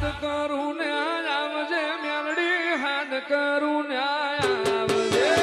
હાથ કરું ને આવજે મેલડી હાથ કરું ને આવજે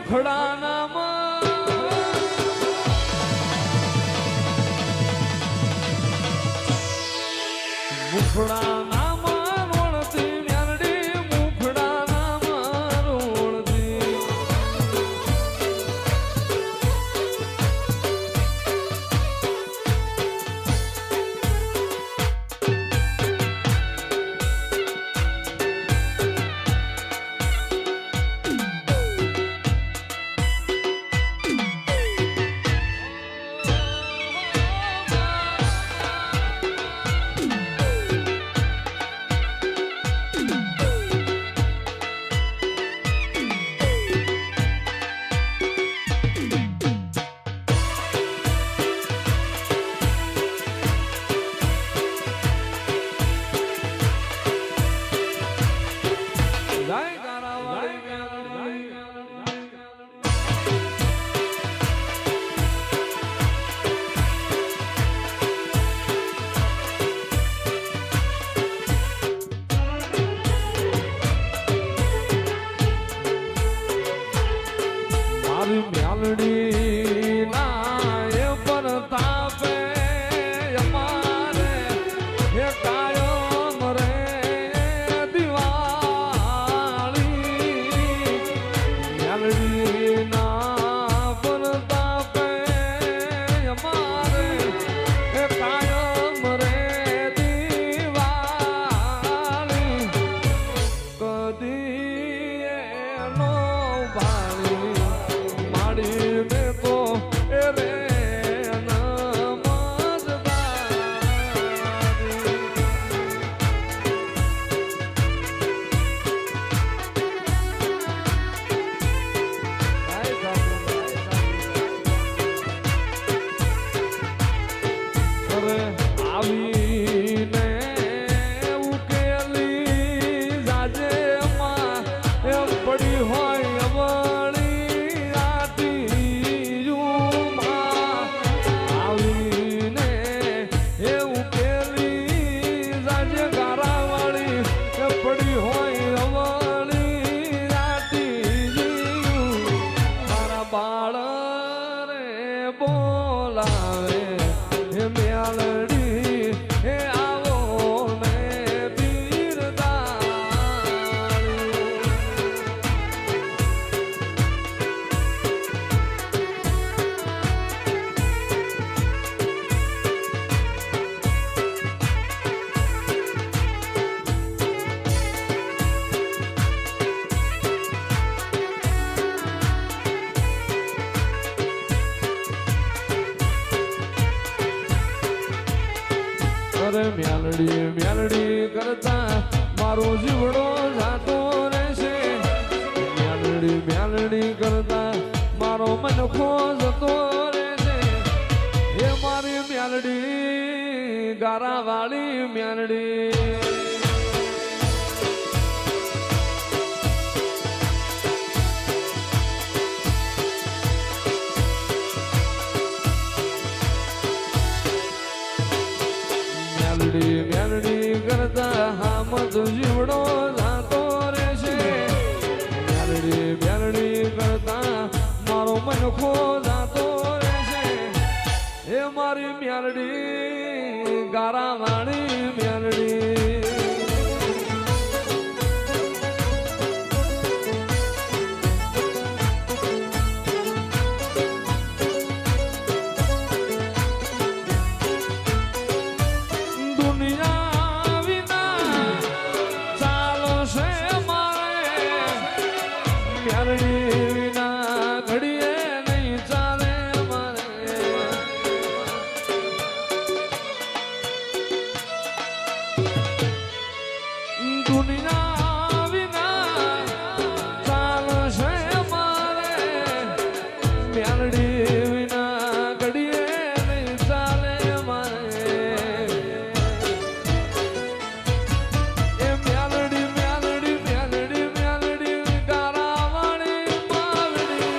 મુખડા નામ મુખડા નામ રોણતી મેલડી મુખડા નામ રોણતી મેલડી ના એ પરતાપે અમારે હે કાયમ રે દિવાળી મેલડી ના પરતાપે અમારે હે કાયમ રે દિવાળી કદી એનો ભાળી ને તો એ રે આવીને ઉકેલી જાજે માં એ પડી હોય બાળ રે બોલાવે હે મેલડી હે આવો ને મેલડી મેલડી કરતા મારો જીવડો જાતો રહેશે મેલડી મેલડી કરતા મારો મનખો જતો રહેશે એ મારી મેલડી ગારા વાળી મેલડી મેલડી કરતા હામદ જીવડો જાતો રહેશે મેલડી મેલડી કરતા મારો મનખો જાતો રહેશે એ મારી મેલડી ગારા વાળી મેલડી દુનિયા વિના ચાલશે મારે મેલડી વિના ઘડીએ નહીં ચાલે મારે એ મેલડી મેલડી મેલડી મેલડી ગારાવાળી માવડી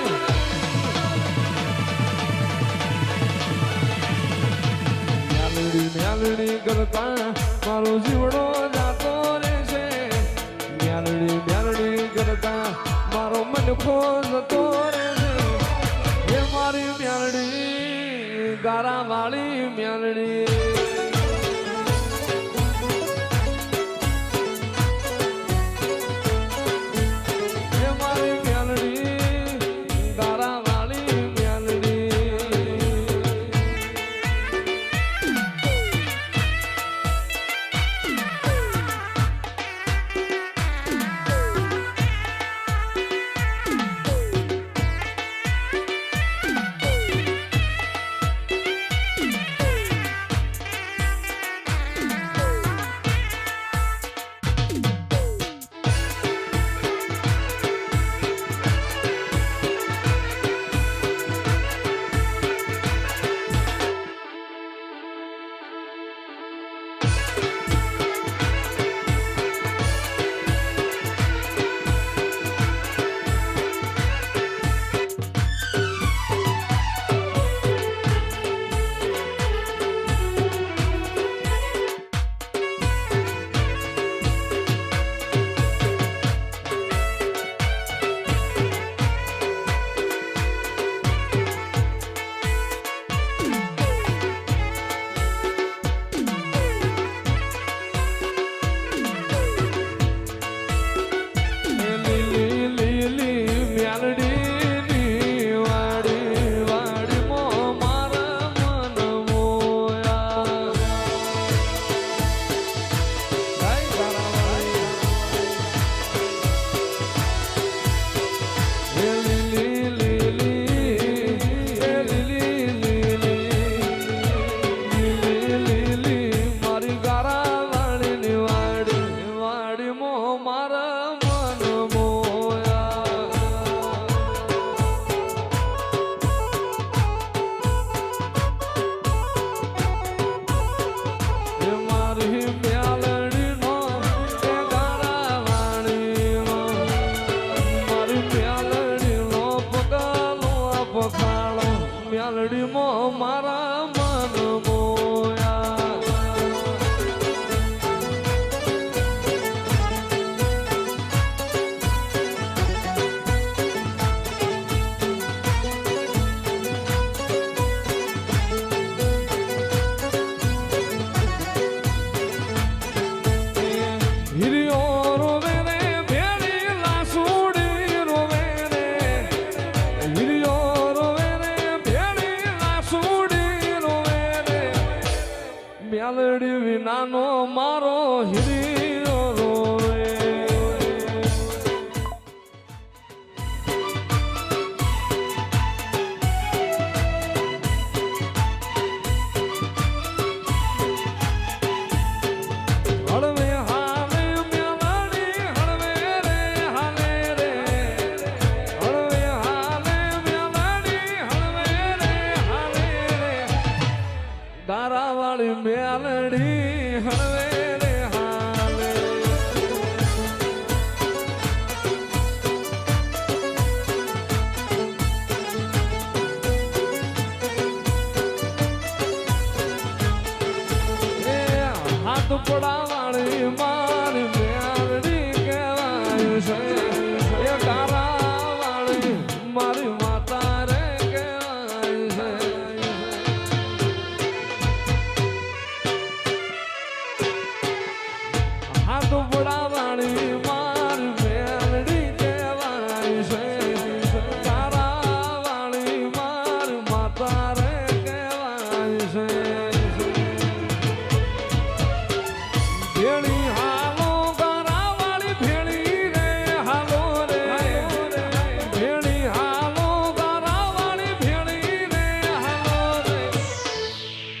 મેલડી મેલડી કરતા મારો જીવડો જાતો રહેશે મેલડી મેલડી કરતા મારો મનખો જતો રહેશે એ મારી મેલડી ગારાવાળી મેલડી મેલડીમાં મારા મન મોયા હિરિયો રોવે રે ભેળી લાસુડી રોવે રે હિરિયો રોવે રે ભેળી લાસુડી રોવે રે મેલડી વિનાનો મારો હિરિયો રોવે હળવે હાલે મેલડી હળવે રે હાલે રે હળવે હાલે મેલડી હળવે રે હાલે રે ગારાવાળી મેલડી હળવે રે હાલે એ હાથ પડાવાળી મારી મેલડી કહેવાય છે એ ગારાવાળી મારી માતા રે કહેવાય છે હાથ પડાવાળી મારી મેલડી કહેવાય છે ગારાવાળી મારી માતા રે કહેવાય છે ભેળી હાલો ગારાવાળી ભેળી રે હાલો રે ભેળી હાલો ગારાવાળી ભેળી રે હાલો રે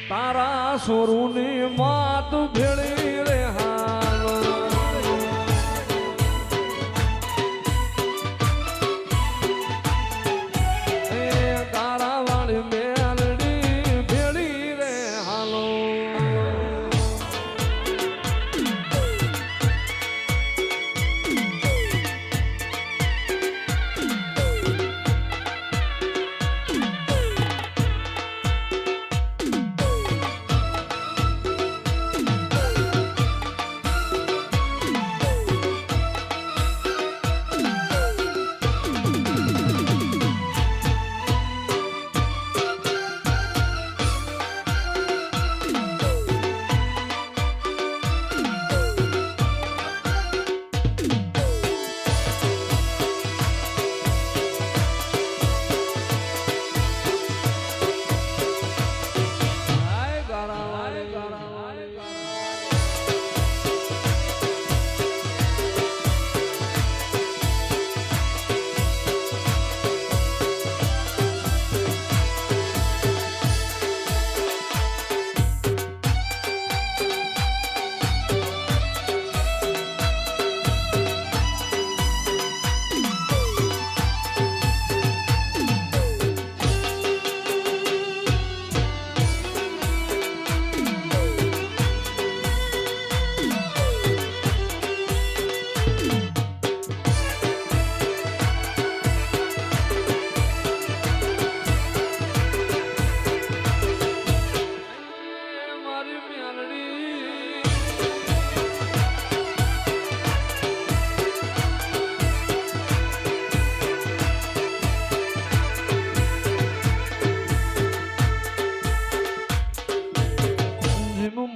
તારા સોરુની માત ભેળી રે હાલો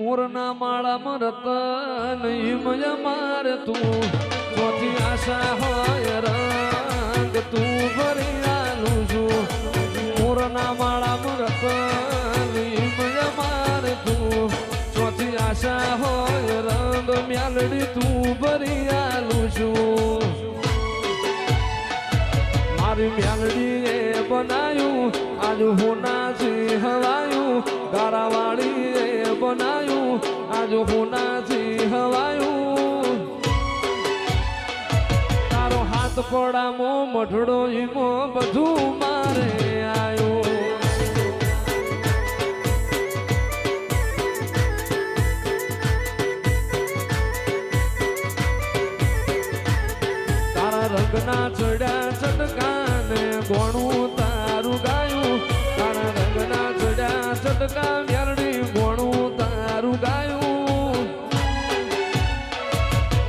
મોરના માળામાં રતન હિમય મારે તું ચોથી આશા હોય રંગ તું ભરી આલું છું મોરના માળામાં રતન હિમય મારે તું ચોથી આશા હોય રંગ મ્યાલડી તું ભરી આલું છું મારી મ્યાલડીએ બનાયું આજ હોનાથી હવાયું ગારાવાળીએ બનાયું આજ હોનાથી હવાયું તારો હાથ પડામો મઢડો ઈમો બધું મારે આયું રંગના ચડ્યા ચટકાને ગોણું તારું ગાયું તારા રંગના ચડ્યા ચટકા મ્યાલડી ગોણું તારું ગાયું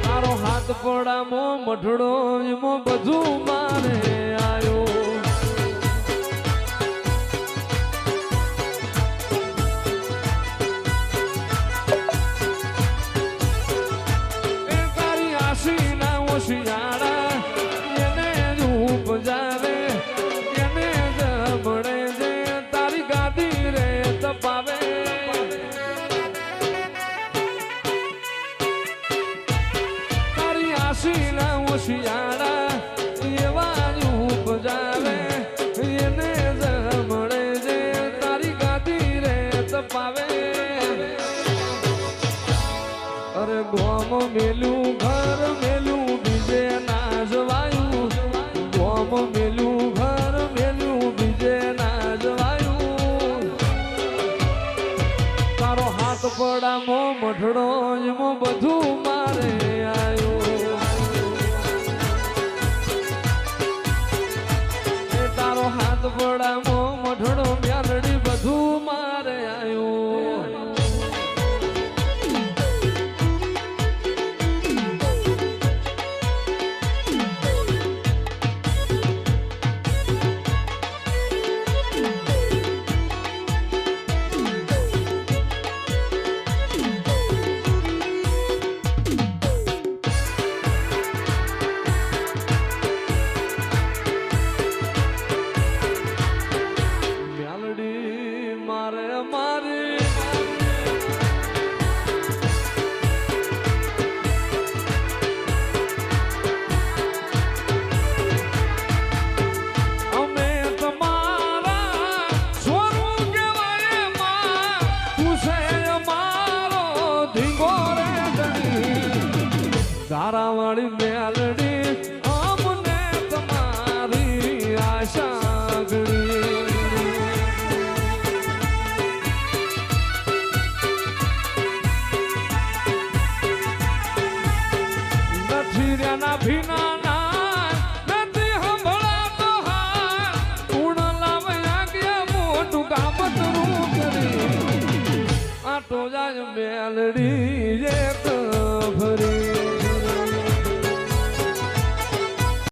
તારો હાથ પડામો મઢડો એમો બધું મારે આયો એ તારી આશી ના ઓશિયાળા શિયાળા એવા ઉપજાવે એને જમણે જે તારી ગાદી રે તપાવે અરે ગોમ મેલું ઘર મેલું બીજે ના જવાયું ગોમ મેલું ઘર મેલું બીજે ના જવાયું તારો હાથ પડામો મઢડો એમો બધું મારે આયું હાથ પડામો મઢડો મ્યાલડી બધું મારે આયું તારાવાળી મ્યાલડી અમને તમારી આશા ગણી નથી રહ્યા ભીના નથી સંભળાતો હા ગુણ લાવ્યા ગયા મોટું કામતરું કરી આટો જાય મ્યાલડી એક ભરી